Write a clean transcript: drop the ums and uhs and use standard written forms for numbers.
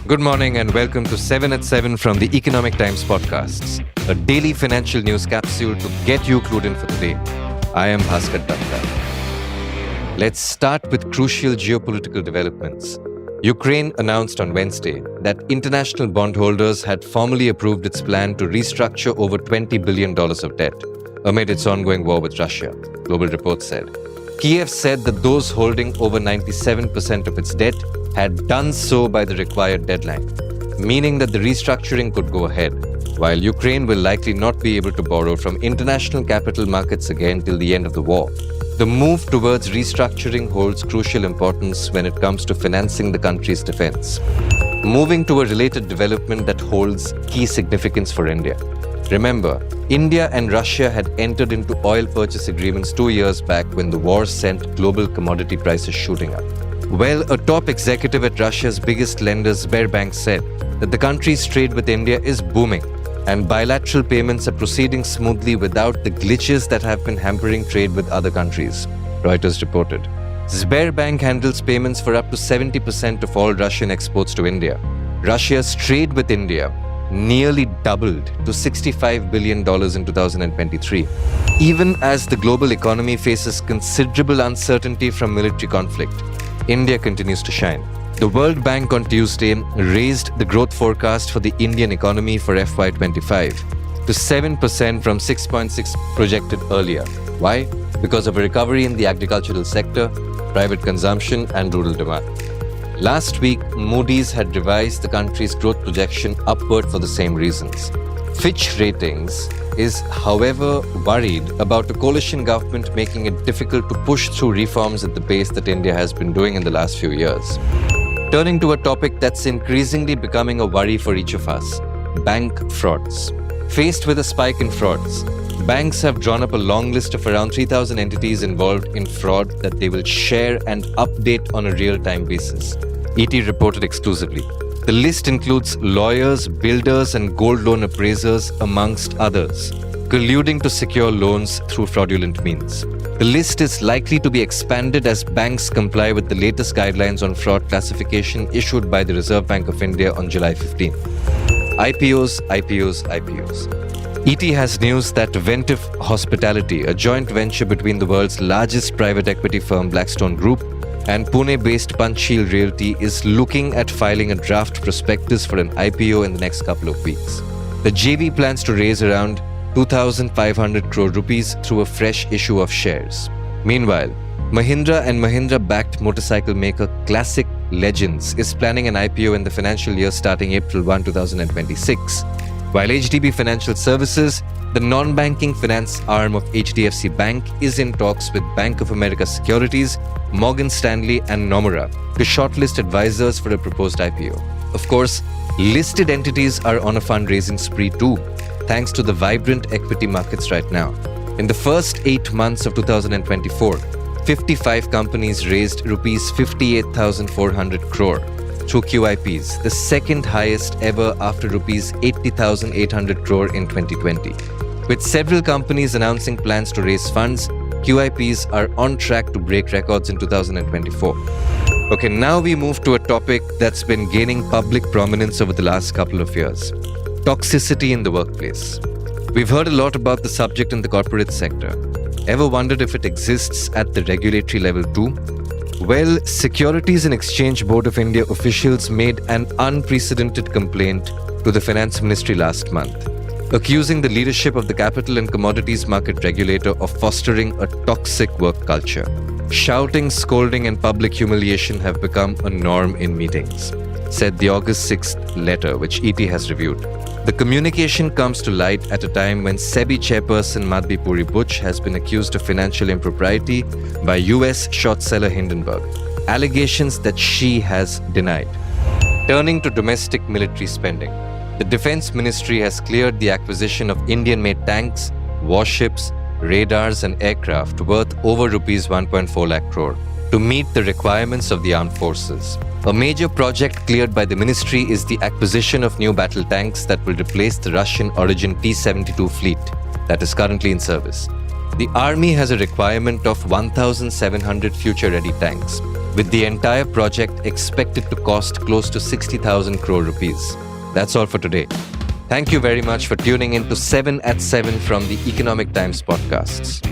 Good morning and welcome to 7 at 7 from the Economic Times podcasts, a daily financial news capsule to get you clued in for the day. I am Bhaskar Datta. Let's start with crucial geopolitical developments. Ukraine announced on Wednesday that international bondholders had formally approved its plan to restructure over $20 billion of debt amid its ongoing war with Russia, Global Report said. Kiev said that those holding over 97% of its debt had done so by the required deadline, meaning that the restructuring could go ahead, while Ukraine will likely not be able to borrow from international capital markets again till the end of the war. The move towards restructuring holds crucial importance when it comes to financing the country's defense. Moving to a related development that holds key significance for India. Remember, India and Russia had entered into oil purchase agreements 2 years back when the war sent global commodity prices shooting up. Well, a top executive at Russia's biggest lender, Sberbank, said that the country's trade with India is booming and bilateral payments are proceeding smoothly without the glitches that have been hampering trade with other countries, Reuters reported. Sberbank handles payments for up to 70% of all Russian exports to India. Russia's trade with India nearly doubled to $65 billion in 2023, even as the global economy faces considerable uncertainty from military conflict. India continues to shine. The World Bank on Tuesday raised the growth forecast for the Indian economy for FY25 to 7% from 6.6% projected earlier. Why? Because of a recovery in the agricultural sector, private consumption, and rural demand. Last week, Moody's had revised the country's growth projection upward for the same reasons. Fitch Ratings is, however, worried about a coalition government making it difficult to push through reforms at the pace that India has been doing in the last few years. Turning to a topic that's increasingly becoming a worry for each of us, bank frauds. Faced with a spike in frauds, banks have drawn up a long list of around 3,000 entities involved in fraud that they will share and update on a real-time basis. ET reported exclusively. The list includes lawyers, builders, and gold loan appraisers, amongst others, colluding to secure loans through fraudulent means. The list is likely to be expanded as banks comply with the latest guidelines on fraud classification issued by the Reserve Bank of India on July 15. IPOs. ET has news that Ventif Hospitality, a joint venture between the world's largest private equity firm Blackstone Group and Pune-based Panchsheel Realty, is looking at filing a draft prospectus for an IPO in the next couple of weeks. The JV plans to raise around 2,500 crore rupees through a fresh issue of shares. Meanwhile, Mahindra & Mahindra-backed motorcycle maker Classic Legends is planning an IPO in the financial year starting April 1, 2026, while HDB Financial Services, the non-banking finance arm of HDFC Bank, is in talks with Bank of America Securities, Morgan Stanley, and Nomura to shortlist advisors for a proposed IPO. Of course, listed entities are on a fundraising spree too, thanks to the vibrant equity markets right now. In the first 8 months of 2024, 55 companies raised Rs 58,400 crore through QIPs, the second highest ever after Rs 80,800 crore in 2020. With several companies announcing plans to raise funds, QIPs are on track to break records in 2024. Okay, now we move to a topic that's been gaining public prominence over the last couple of years: toxicity in the workplace. We've heard a lot about the subject in the corporate sector. Ever wondered if it exists at the regulatory level too? Well, Securities and Exchange Board of India officials made an unprecedented complaint to the Finance Ministry last month, accusing the leadership of the Capital and Commodities Market Regulator of fostering a toxic work culture. Shouting, scolding, and public humiliation have become a norm in meetings, said the August 6th letter, which ET has reviewed. The communication comes to light at a time when SEBI chairperson Madhvi Puri Butch has been accused of financial impropriety by US short seller Hindenburg, allegations that she has denied. Turning to domestic military spending, the Defense Ministry has cleared the acquisition of Indian-made tanks, warships, radars, and aircraft worth over Rs 1.4 lakh crore to meet the requirements of the armed forces. A major project cleared by the ministry is the acquisition of new battle tanks that will replace the Russian-origin T-72 fleet that is currently in service. The army has a requirement of 1,700 future-ready tanks, with the entire project expected to cost close to 60,000 crore rupees. That's all for today. Thank you very much for tuning in to 7 at 7 from the Economic Times podcasts.